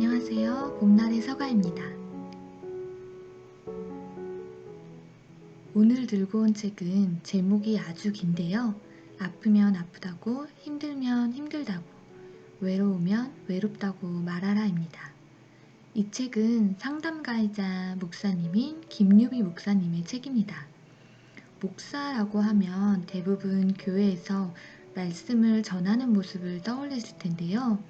안녕하세요. 봄날의 서가입니다. 오늘 들고 온 책은 제목이 아주 긴데요. 아프면 아프다고, 힘들면 힘들다고, 외로우면 외롭다고 말하라입니다. 이 책은 상담가이자 목사님인 김유비 목사님의 책입니다. 목사라고 하면 대부분 교회에서 말씀을 전하는 모습을 떠올리실 텐데요.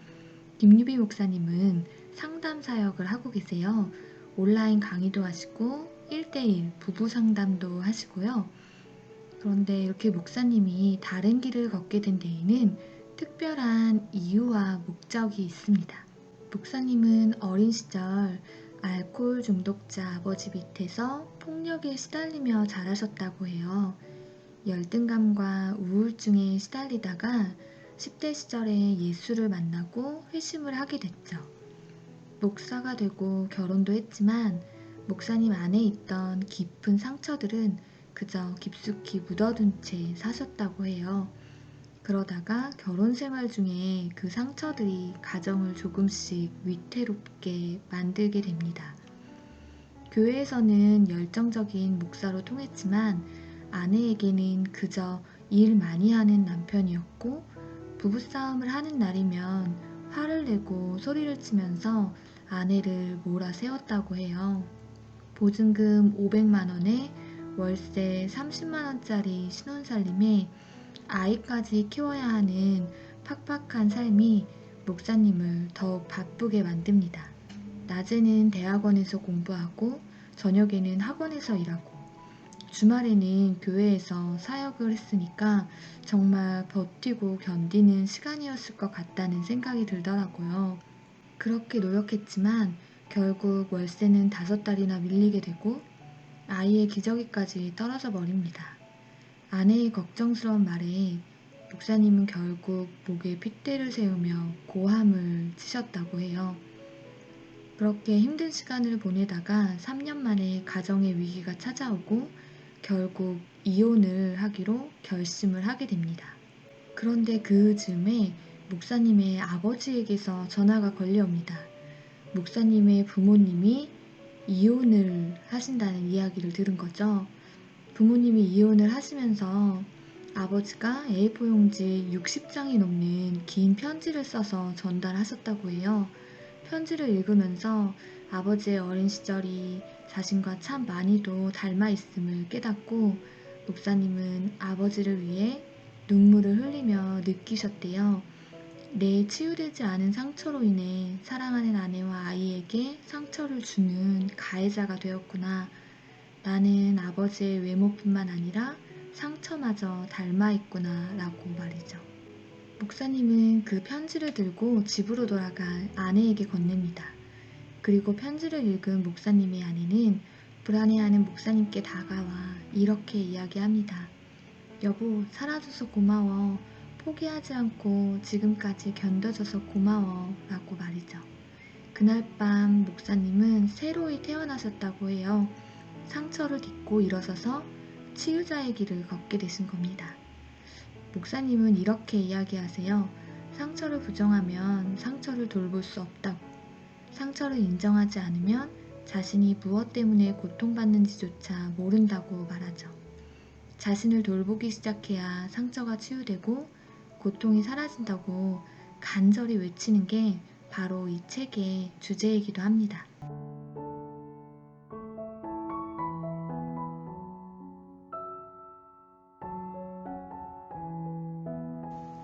김유비 목사님은 상담 사역을 하고 계세요. 온라인 강의도 하시고 1대1 부부 상담도 하시고요. 그런데 이렇게 목사님이 다른 길을 걷게 된 데에는 특별한 이유와 목적이 있습니다. 목사님은 어린 시절 알코올 중독자 아버지 밑에서 폭력에 시달리며 자라셨다고 해요. 열등감과 우울증에 시달리다가 10대 시절에 예수를 만나고 회심을 하게 됐죠. 목사가 되고 결혼도 했지만 목사님 안에 있던 깊은 상처들은 그저 깊숙이 묻어둔 채 사셨다고 해요. 그러다가 결혼 생활 중에 그 상처들이 가정을 조금씩 위태롭게 만들게 됩니다. 교회에서는 열정적인 목사로 통했지만 아내에게는 그저 일 많이 하는 남편이었고 부부싸움을 하는 날이면 화를 내고 소리를 치면서 아내를 몰아세웠다고 해요. 보증금 500만 원에 월세 30만 원짜리 신혼살림에 아이까지 키워야 하는 팍팍한 삶이 목사님을 더욱 바쁘게 만듭니다. 낮에는 대학원에서 공부하고 저녁에는 학원에서 일하고 주말에는 교회에서 사역을 했으니까 정말 버티고 견디는 시간이었을 것 같다는 생각이 들더라고요. 그렇게 노력했지만 결국 월세는 5달이나 밀리게 되고 아이의 기저귀까지 떨어져 버립니다. 아내의 걱정스러운 말에 목사님은 결국 목에 핏대를 세우며 고함을 치셨다고 해요. 그렇게 힘든 시간을 보내다가 3년 만에 가정의 위기가 찾아오고 결국 이혼을 하기로 결심을 하게 됩니다. 그런데 그 즈음에 목사님의 아버지에게서 전화가 걸려옵니다. 목사님의 부모님이 이혼을 하신다는 이야기를 들은 거죠. 부모님이 이혼을 하시면서 아버지가 A4 용지 60장이 넘는 긴 편지를 써서 전달하셨다고 해요. 편지를 읽으면서 아버지의 어린 시절이 자신과 참 많이도 닮아 있음을 깨닫고 목사님은 아버지를 위해 눈물을 흘리며 느끼셨대요. 내 치유되지 않은 상처로 인해 사랑하는 아내와 아이에게 상처를 주는 가해자가 되었구나. 나는 아버지의 외모뿐만 아니라 상처마저 닮아 있구나 라고 말이죠. 목사님은 그 편지를 들고 집으로 돌아가 아내에게 건넵니다. 그리고 편지를 읽은 목사님의 아내는 불안해하는 목사님께 다가와 이렇게 이야기합니다. 여보, 살아줘서 고마워. 포기하지 않고 지금까지 견뎌줘서 고마워. 라고 말이죠. 그날 밤 목사님은 새로이 태어나셨다고 해요. 상처를 딛고 일어서서 치유자의 길을 걷게 되신 겁니다. 목사님은 이렇게 이야기하세요. 상처를 부정하면 상처를 돌볼 수 없다고. 상처를 인정하지 않으면 자신이 무엇 때문에 고통받는지조차 모른다고 말하죠. 자신을 돌보기 시작해야 상처가 치유되고 고통이 사라진다고 간절히 외치는 게 바로 이 책의 주제이기도 합니다.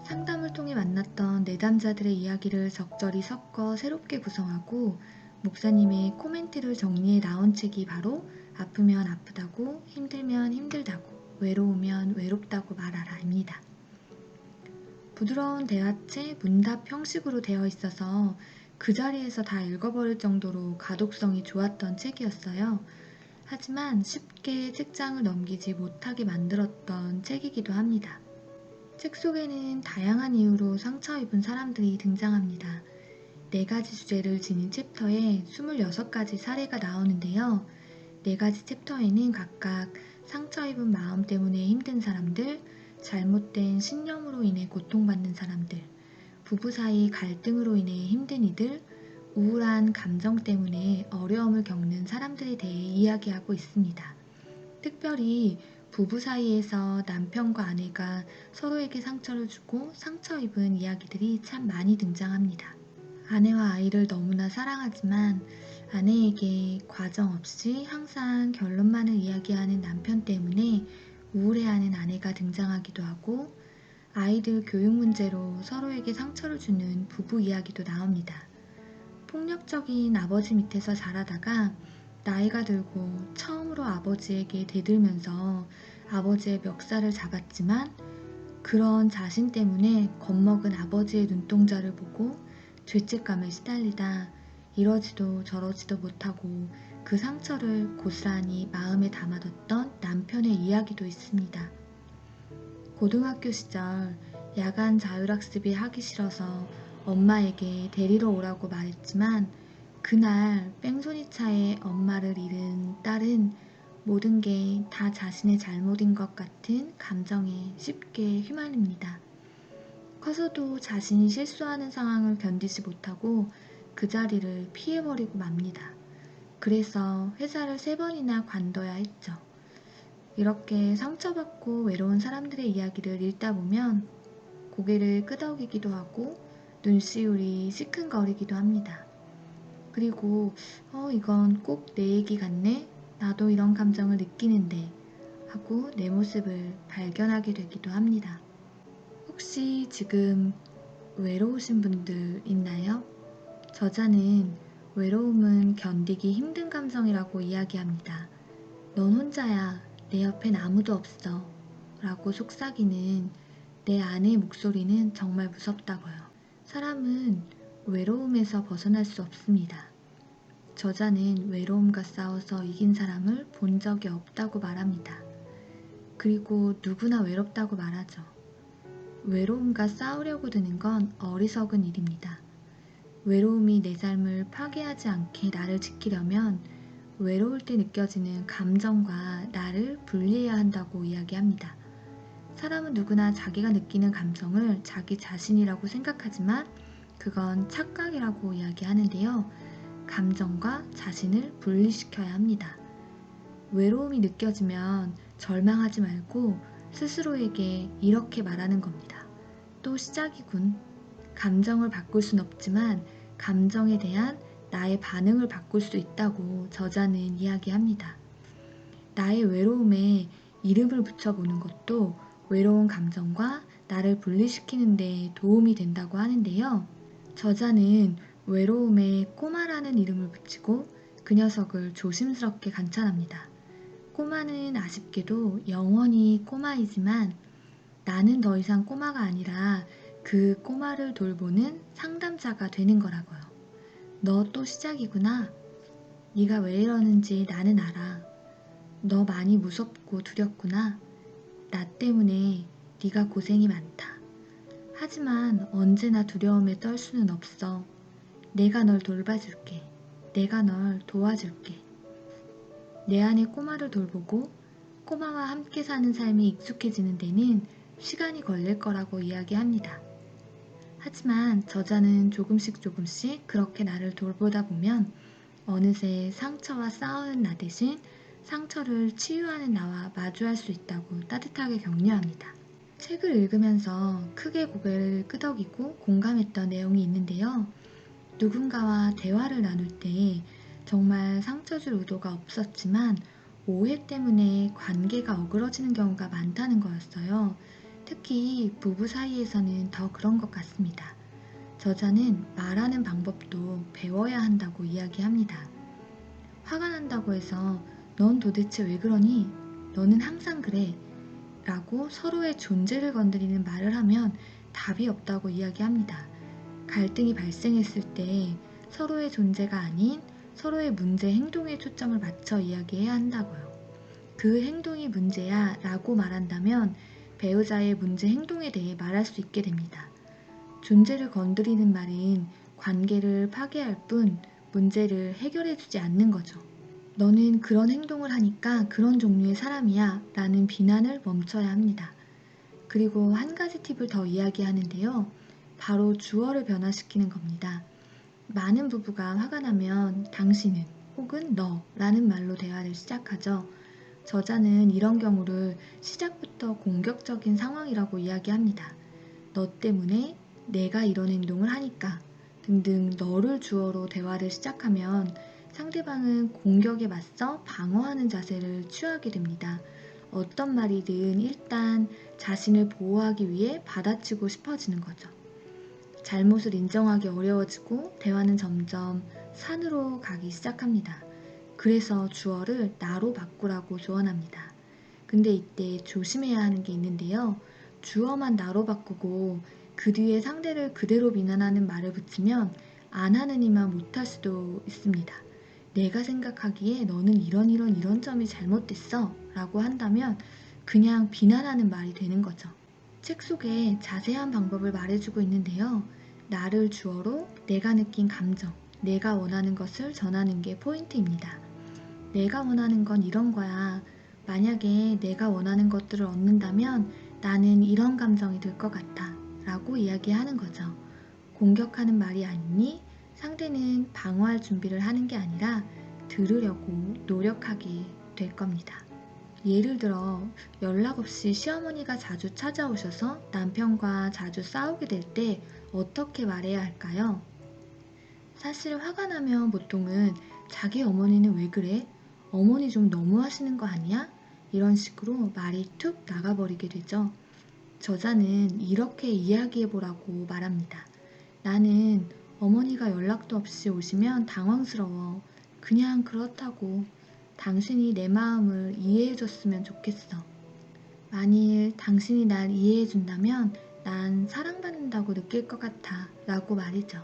상담을 통해 만났던 내담자들의 이야기를 적절히 섞어 새롭게 구성하고 목사님의 코멘트를 정리해 나온 책이 바로 아프면 아프다고, 힘들면 힘들다고, 외로우면 외롭다고 말하라입니다. 부드러운 대화체 문답 형식으로 되어 있어서 그 자리에서 다 읽어버릴 정도로 가독성이 좋았던 책이었어요. 하지만 쉽게 책장을 넘기지 못하게 만들었던 책이기도 합니다. 책 속에는 다양한 이유로 상처 입은 사람들이 등장합니다. 4가지 주제를 지닌 챕터에 26가지 사례가 나오는데요. 4가지 챕터에는 각각 상처 입은 마음 때문에 힘든 사람들, 잘못된 신념으로 인해 고통받는 사람들, 부부 사이 갈등으로 인해 힘든 이들, 우울한 감정 때문에 어려움을 겪는 사람들에 대해 이야기하고 있습니다. 특별히 부부 사이에서 남편과 아내가 서로에게 상처를 주고 상처 입은 이야기들이 참 많이 등장합니다. 아내와 아이를 너무나 사랑하지만 아내에게 과정 없이 항상 결론만을 이야기하는 남편 때문에 우울해하는 아내가 등장하기도 하고, 아이들 교육 문제로 서로에게 상처를 주는 부부 이야기도 나옵니다. 폭력적인 아버지 밑에서 자라다가 나이가 들고 처음으로 아버지에게 대들면서 아버지의 멱살을 잡았지만, 그런 자신 때문에 겁먹은 아버지의 눈동자를 보고 죄책감에 시달리다 이러지도 저러지도 못하고 그 상처를 고스란히 마음에 담아뒀던 남편의 이야기도 있습니다. 고등학교 시절 야간 자율학습이 하기 싫어서 엄마에게 데리러 오라고 말했지만, 그날 뺑소니차에 엄마를 잃은 딸은 모든 게 다 자신의 잘못인 것 같은 감정에 쉽게 휘말립니다. 커서도 자신이 실수하는 상황을 견디지 못하고 그 자리를 피해버리고 맙니다. 그래서 회사를 3번이나 관둬야 했죠. 이렇게 상처받고 외로운 사람들의 이야기를 읽다 보면 고개를 끄덕이기도 하고 눈시울이 시큰거리기도 합니다. 그리고 이건 꼭 내 얘기 같네? 나도 이런 감정을 느끼는데 하고 내 모습을 발견하게 되기도 합니다. 혹시 지금 외로우신 분들 있나요? 저자는 외로움은 견디기 힘든 감정이라고 이야기합니다. 넌 혼자야. 내 옆엔 아무도 없어. 라고 속삭이는 내 아내의 목소리는 정말 무섭다고요. 사람은 외로움에서 벗어날 수 없습니다. 저자는 외로움과 싸워서 이긴 사람을 본 적이 없다고 말합니다. 그리고 누구나 외롭다고 말하죠. 외로움과 싸우려고 드는 건 어리석은 일입니다. 외로움이 내 삶을 파괴하지 않게 나를 지키려면 외로울 때 느껴지는 감정과 나를 분리해야 한다고 이야기합니다. 사람은 누구나 자기가 느끼는 감정을 자기 자신이라고 생각하지만 그건 착각이라고 이야기하는데요. 감정과 자신을 분리시켜야 합니다. 외로움이 느껴지면 절망하지 말고 스스로에게 이렇게 말하는 겁니다. 또 시작이군. 감정을 바꿀 순 없지만 감정에 대한 나의 반응을 바꿀 수 있다고 저자는 이야기합니다. 나의 외로움에 이름을 붙여보는 것도 외로운 감정과 나를 분리시키는 데 도움이 된다고 하는데요. 저자는 외로움에 꼬마라는 이름을 붙이고 그 녀석을 조심스럽게 관찰합니다. 꼬마는 아쉽게도 영원히 꼬마이지만 나는 더 이상 꼬마가 아니라 그 꼬마를 돌보는 상담자가 되는 거라고요. 너 또 시작이구나. 네가 왜 이러는지 나는 알아. 너 많이 무섭고 두렵구나. 나 때문에 네가 고생이 많다. 하지만 언제나 두려움에 떨 수는 없어. 내가 널 돌봐줄게. 내가 널 도와줄게. 내 안의 꼬마를 돌보고 꼬마와 함께 사는 삶이 익숙해지는 데는 시간이 걸릴 거라고 이야기합니다. 하지만 저자는 조금씩 그렇게 나를 돌보다 보면 어느새 상처와 싸우는 나 대신 상처를 치유하는 나와 마주할 수 있다고 따뜻하게 격려합니다. 책을 읽으면서 크게 고개를 끄덕이고 공감했던 내용이 있는데요. 누군가와 대화를 나눌 때 정말 상처 줄 의도가 없었지만 오해 때문에 관계가 어그러지는 경우가 많다는 거였어요. 특히 부부 사이에서는 더 그런 것 같습니다. 저자는 말하는 방법도 배워야 한다고 이야기합니다. 화가 난다고 해서 넌 도대체 왜 그러니? 너는 항상 그래. 라고 서로의 존재를 건드리는 말을 하면 답이 없다고 이야기합니다. 갈등이 발생했을 때 서로의 존재가 아닌 서로의 문제 행동에 초점을 맞춰 이야기해야 한다고요. 그 행동이 문제야 라고 말한다면 배우자의 문제 행동에 대해 말할 수 있게 됩니다. 존재를 건드리는 말은 관계를 파괴할 뿐 문제를 해결해주지 않는 거죠. 너는 그런 행동을 하니까 그런 종류의 사람이야 라는 비난을 멈춰야 합니다. 그리고 한 가지 팁을 더 이야기하는데요. 바로 주어를 변화시키는 겁니다. 많은 부부가 화가 나면 당신은 혹은 너라는 말로 대화를 시작하죠. 저자는 이런 경우를 시작부터 공격적인 상황이라고 이야기합니다. 너 때문에 내가 이런 행동을 하니까 등등 너를 주어로 대화를 시작하면 상대방은 공격에 맞서 방어하는 자세를 취하게 됩니다. 어떤 말이든 일단 자신을 보호하기 위해 받아치고 싶어지는 거죠. 잘못을 인정하기 어려워지고 대화는 점점 산으로 가기 시작합니다. 그래서 주어를 나로 바꾸라고 조언합니다. 근데 이때 조심해야 하는 게 있는데요. 주어만 나로 바꾸고 그 뒤에 상대를 그대로 비난하는 말을 붙이면 안 하는 이만 못할 수도 있습니다. 내가 생각하기에 너는 이런 점이 잘못됐어 라고 한다면 그냥 비난하는 말이 되는 거죠. 책 속에 자세한 방법을 말해주고 있는데요. 나를 주어로 내가 느낀 감정, 내가 원하는 것을 전하는 게 포인트입니다. 내가 원하는 건 이런 거야. 만약에 내가 원하는 것들을 얻는다면 나는 이런 감정이 들 것 같아. 라고 이야기하는 거죠. 공격하는 말이 아니니 상대는 방어할 준비를 하는 게 아니라 들으려고 노력하게 될 겁니다. 예를 들어 연락 없이 시어머니가 자주 찾아오셔서 남편과 자주 싸우게 될 때 어떻게 말해야 할까요? 사실 화가 나면 보통은 자기 어머니는 왜 그래? 어머니 좀 너무 하시는 거 아니야? 이런 식으로 말이 툭 나가버리게 되죠. 저자는 이렇게 이야기해보라고 말합니다. 나는 어머니가 연락도 없이 오시면 당황스러워. 그냥 그렇다고. 당신이 내 마음을 이해해줬으면 좋겠어. 만일 당신이 날 이해해준다면 난 사랑받는다고 느낄 것 같아. 라고 말이죠.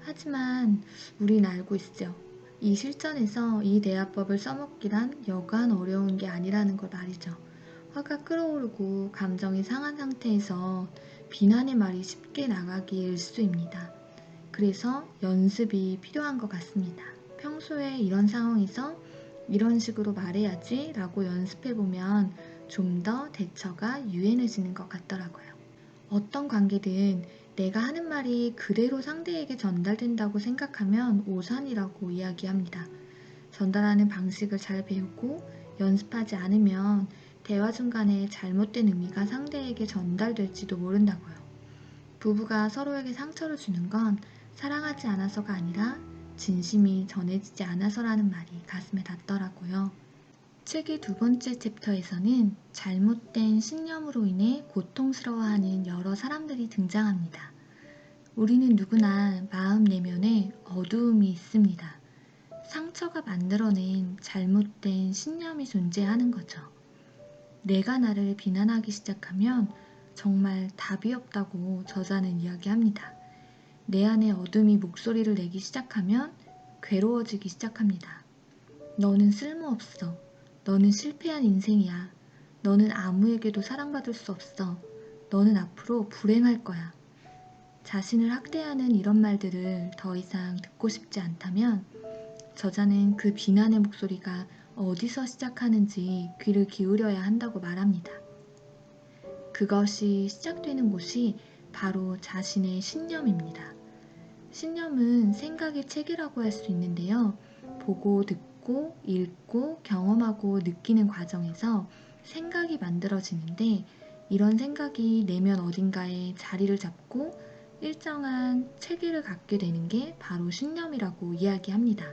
하지만 우린 알고 있죠. 이 실전에서 이 대화법을 써먹기란 여간 어려운 게 아니라는 걸 말이죠. 화가 끓어오르고 감정이 상한 상태에서 비난의 말이 쉽게 나가기 일쑤입니다. 그래서 연습이 필요한 것 같습니다. 평소에 이런 상황에서 이런 식으로 말해야지 라고 연습해보면 좀 더 대처가 유연해지는 것 같더라고요. 어떤 관계든 내가 하는 말이 그대로 상대에게 전달된다고 생각하면 오산이라고 이야기합니다. 전달하는 방식을 잘 배우고 연습하지 않으면 대화 중간에 잘못된 의미가 상대에게 전달될지도 모른다고요. 부부가 서로에게 상처를 주는 건 사랑하지 않아서가 아니라 진심이 전해지지 않아서라는 말이 가슴에 닿더라고요. 책의 두 번째 챕터에서는 잘못된 신념으로 인해 고통스러워하는 여러 사람들이 등장합니다. 우리는 누구나 마음 내면에 어두움이 있습니다. 상처가 만들어낸 잘못된 신념이 존재하는 거죠. 내가 나를 비난하기 시작하면 정말 답이 없다고 저자는 이야기합니다. 내 안에 어둠이 목소리를 내기 시작하면 괴로워지기 시작합니다. 너는 쓸모없어. 너는 실패한 인생이야. 너는 아무에게도 사랑받을 수 없어. 너는 앞으로 불행할 거야. 자신을 학대하는 이런 말들을 더 이상 듣고 싶지 않다면 저자는 그 비난의 목소리가 어디서 시작하는지 귀를 기울여야 한다고 말합니다. 그것이 시작되는 곳이 바로 자신의 신념입니다. 신념은 생각의 책이라고 할 수 있는데요. 보고 듣고 읽고 경험하고 느끼는 과정에서 생각이 만들어지는데 이런 생각이 내면 어딘가에 자리를 잡고 일정한 체계를 갖게 되는 게 바로 신념이라고 이야기합니다.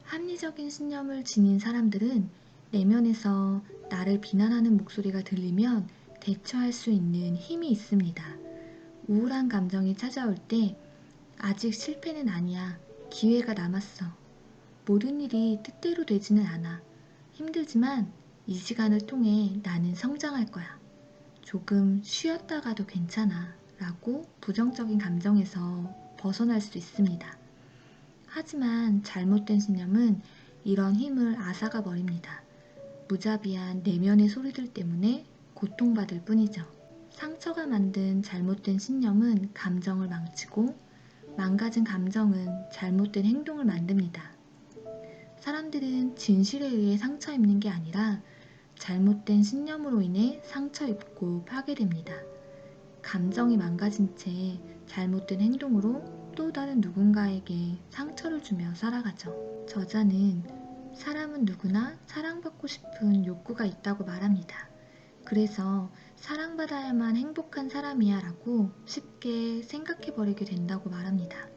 합리적인 신념을 지닌 사람들은 내면에서 나를 비난하는 목소리가 들리면 대처할 수 있는 힘이 있습니다. 우울한 감정이 찾아올 때 아직 실패는 아니야. 기회가 남았어. 모든 일이 뜻대로 되지는 않아. 힘들지만 이 시간을 통해 나는 성장할 거야. 조금 쉬었다가도 괜찮아. 라고 부정적인 감정에서 벗어날 수 있습니다. 하지만 잘못된 신념은 이런 힘을 앗아가 버립니다. 무자비한 내면의 소리들 때문에 고통받을 뿐이죠. 상처가 만든 잘못된 신념은 감정을 망치고 망가진 감정은 잘못된 행동을 만듭니다. 사람들은 진실에 의해 상처 입는 게 아니라 잘못된 신념으로 인해 상처 입고 파괴됩니다. 감정이 망가진 채 잘못된 행동으로 또 다른 누군가에게 상처를 주며 살아가죠. 저자는 사람은 누구나 사랑받고 싶은 욕구가 있다고 말합니다. 그래서 사랑받아야만 행복한 사람이야 라고 쉽게 생각해버리게 된다고 말합니다.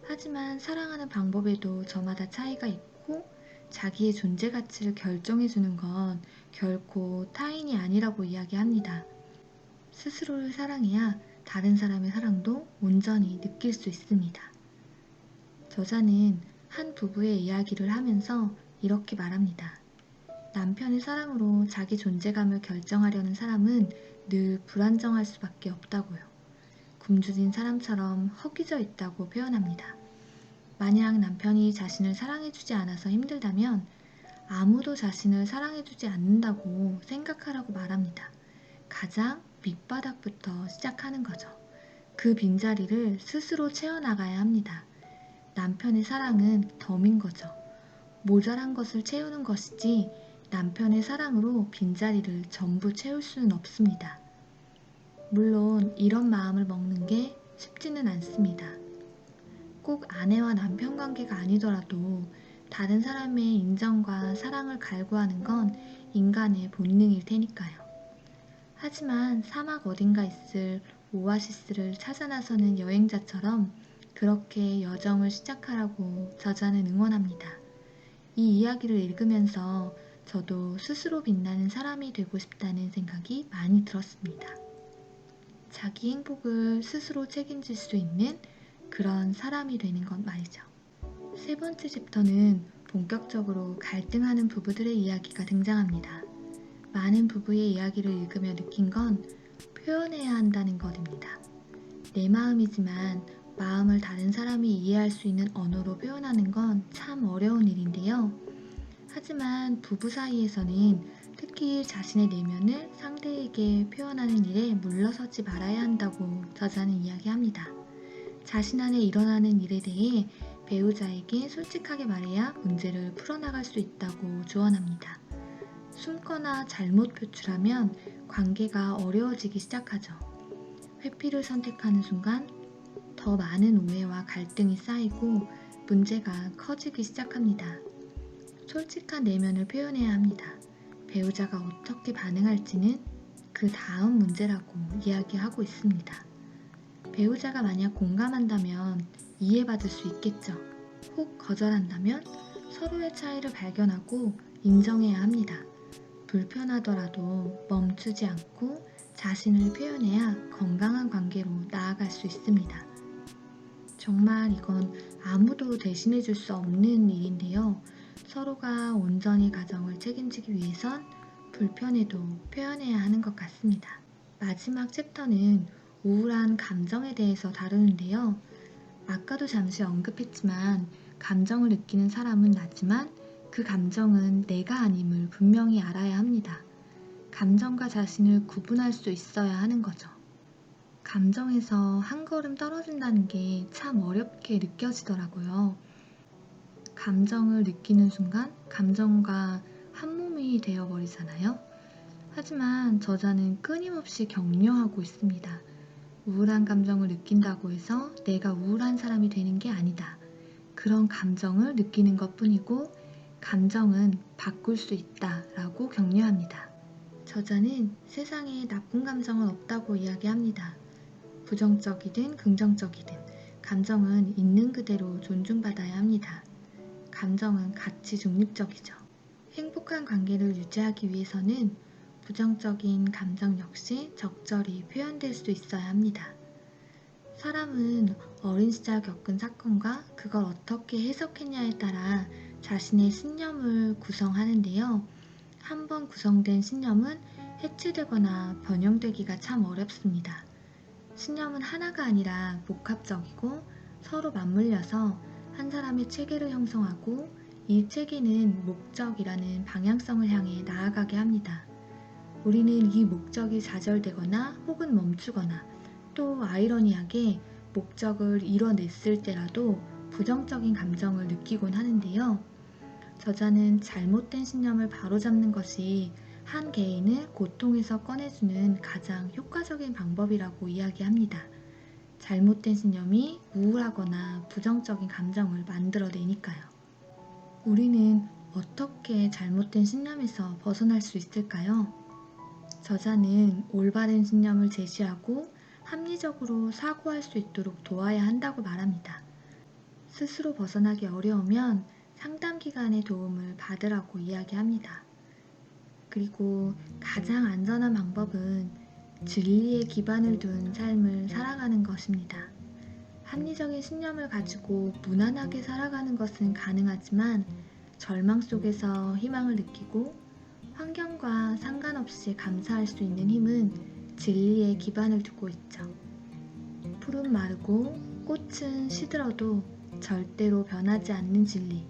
하지만 사랑하는 방법에도 저마다 차이가 있고 자기의 존재 가치를 결정해주는 건 결코 타인이 아니라고 이야기합니다. 스스로를 사랑해야 다른 사람의 사랑도 온전히 느낄 수 있습니다. 저자는 한 부부의 이야기를 하면서 이렇게 말합니다. 남편의 사랑으로 자기 존재감을 결정하려는 사람은 늘 불안정할 수밖에 없다고요. 굶주린 사람처럼 허기져 있다고 표현합니다. 만약 남편이 자신을 사랑해주지 않아서 힘들다면 아무도 자신을 사랑해주지 않는다고 생각하라고 말합니다. 가장 밑바닥부터 시작하는 거죠. 그 빈자리를 스스로 채워나가야 합니다. 남편의 사랑은 덤인 거죠. 모자란 것을 채우는 것이지 남편의 사랑으로 빈자리를 전부 채울 수는 없습니다. 물론 이런 마음을 먹는 게 쉽지는 않습니다. 꼭 아내와 남편 관계가 아니더라도 다른 사람의 인정과 사랑을 갈구하는 건 인간의 본능일 테니까요. 하지만 사막 어딘가 있을 오아시스를 찾아 나서는 여행자처럼 그렇게 여정을 시작하라고 저자는 응원합니다. 이 이야기를 읽으면서 저도 스스로 빛나는 사람이 되고 싶다는 생각이 많이 들었습니다. 자기 행복을 스스로 책임질 수 있는 그런 사람이 되는 것 말이죠. 세 번째 챕터는 본격적으로 갈등하는 부부들의 이야기가 등장합니다. 많은 부부의 이야기를 읽으며 느낀 건 표현해야 한다는 것입니다. 내 마음이지만 마음을 다른 사람이 이해할 수 있는 언어로 표현하는 건 참 어려운 일인데요. 하지만 부부 사이에서는 특히 자신의 내면을 상대에게 표현하는 일에 물러서지 말아야 한다고 저자는 이야기합니다. 자신 안에 일어나는 일에 대해 배우자에게 솔직하게 말해야 문제를 풀어나갈 수 있다고 조언합니다. 숨거나 잘못 표출하면 관계가 어려워지기 시작하죠. 회피를 선택하는 순간 더 많은 오해와 갈등이 쌓이고 문제가 커지기 시작합니다. 솔직한 내면을 표현해야 합니다. 배우자가 어떻게 반응할지는 그 다음 문제라고 이야기하고 있습니다. 배우자가 만약 공감한다면 이해받을 수 있겠죠. 혹 거절한다면 서로의 차이를 발견하고 인정해야 합니다. 불편하더라도 멈추지 않고 자신을 표현해야 건강한 관계로 나아갈 수 있습니다. 정말 이건 아무도 대신해 줄 수 없는 일인데요. 서로가 온전히 가정을 책임지기 위해선 불편해도 표현해야 하는 것 같습니다. 마지막 챕터는 우울한 감정에 대해서 다루는데요. 아까도 잠시 언급했지만 감정을 느끼는 사람은 나지만 그 감정은 내가 아님을 분명히 알아야 합니다. 감정과 자신을 구분할 수 있어야 하는 거죠. 감정에서 한 걸음 떨어진다는 게 참 어렵게 느껴지더라고요. 감정을 느끼는 순간 감정과 한 몸이 되어버리잖아요. 하지만 저자는 끊임없이 격려하고 있습니다. 우울한 감정을 느낀다고 해서 내가 우울한 사람이 되는 게 아니다. 그런 감정을 느끼는 것 뿐이고 감정은 바꿀 수 있다라고 격려합니다. 저자는 세상에 나쁜 감정은 없다고 이야기합니다. 부정적이든 긍정적이든 감정은 있는 그대로 존중받아야 합니다. 감정은 가치 중립적이죠. 행복한 관계를 유지하기 위해서는 부정적인 감정 역시 적절히 표현될 수 있어야 합니다. 사람은 어린 시절 겪은 사건과 그걸 어떻게 해석했냐에 따라 자신의 신념을 구성하는데요. 한번 구성된 신념은 해체되거나 변형되기가 참 어렵습니다. 신념은 하나가 아니라 복합적이고 서로 맞물려서 한 사람의 체계를 형성하고 이 체계는 목적이라는 방향성을 향해 나아가게 합니다. 우리는 이 목적이 좌절되거나 혹은 멈추거나 또 아이러니하게 목적을 이뤄냈을 때라도 부정적인 감정을 느끼곤 하는데요. 저자는 잘못된 신념을 바로잡는 것이 한 개인을 고통에서 꺼내주는 가장 효과적인 방법이라고 이야기합니다. 잘못된 신념이 우울하거나 부정적인 감정을 만들어내니까요. 우리는 어떻게 잘못된 신념에서 벗어날 수 있을까요? 저자는 올바른 신념을 제시하고 합리적으로 사고할 수 있도록 도와야 한다고 말합니다. 스스로 벗어나기 어려우면 상담기관의 도움을 받으라고 이야기합니다. 그리고 가장 안전한 방법은 진리에 기반을 둔 삶을 살아가는 것입니다. 합리적인 신념을 가지고 무난하게 살아가는 것은 가능하지만 절망 속에서 희망을 느끼고 환경과 상관없이 감사할 수 있는 힘은 진리에 기반을 두고 있죠. 풀은 마르고 꽃은 시들어도 절대로 변하지 않는 진리.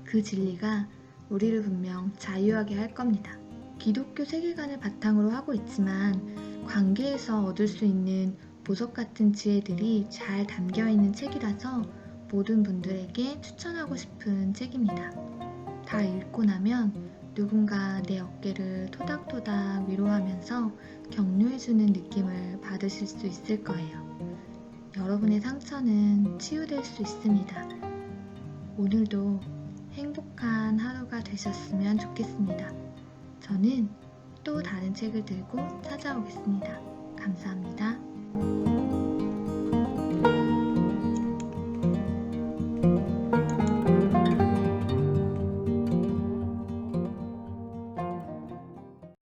그 진리가 우리를 분명 자유하게 할 겁니다. 기독교 세계관을 바탕으로 하고 있지만 관계에서 얻을 수 있는 보석 같은 지혜들이 잘 담겨 있는 책이라서 모든 분들에게 추천하고 싶은 책입니다. 다 읽고 나면 누군가 내 어깨를 토닥토닥 위로하면서 격려해주는 느낌을 받으실 수 있을 거예요. 여러분의 상처는 치유될 수 있습니다. 오늘도 행복한 하루가 되셨으면 좋겠습니다. 저는 또 다른 책을 들고 찾아오겠습니다. 감사합니다.